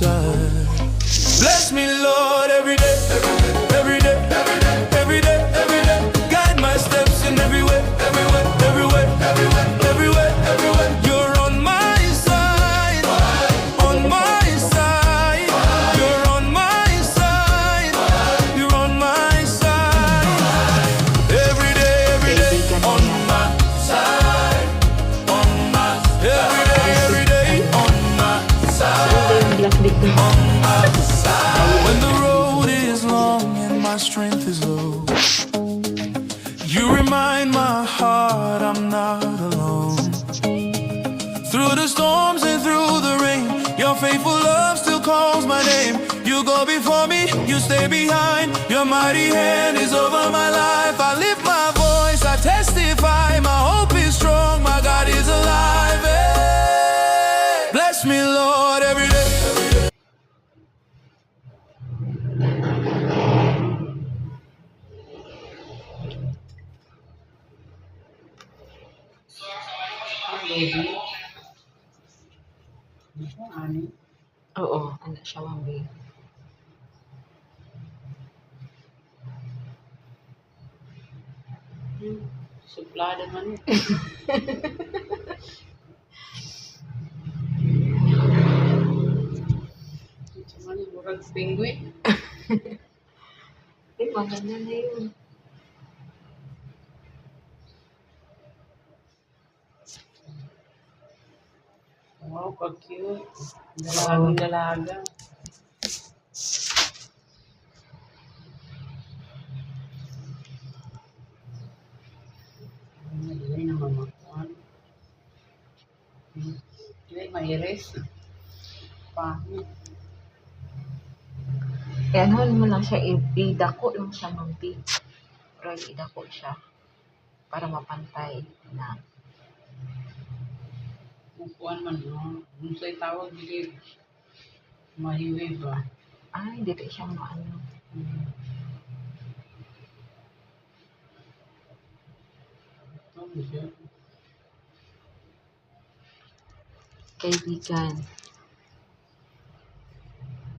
side. Bless me, Lord, every day, every day, every day, every day, every day. Guide my steps in every way, everywhere, everywhere, everywhere, everywhere, everywhere. You're on my side, on my side. You're on my side, you're on my side. Every day, on my side, on my, every day, on my side, on my side. When the road is long and my strength is low, you remind my heart I'm not alone. Through the storms and through the rain, your faithful love still calls my name. You go before me, you stay behind. Your mighty hand is over my life. I lift my voice, I testify. My hope is strong, my God is alive. Hey. Bless me, Lord, every day. Baby. Ano? Oo, anak siya, Wambi. Suplada man. Cuman murag penguin. Eh, maganda na yun. Wow, ka-cute. Dalagang dalaga. Hindi na mamakuan. Hindi, mairis. Pangit. Eh, ano mo lang siya, idako lang siya, Wambi. Pero idako siya para mapantay na. Mukuan man, no? Kung sa'y tawag, hindi mahiwi ba? Ay, dito siya maano. Ito mo siya. Kaibigan.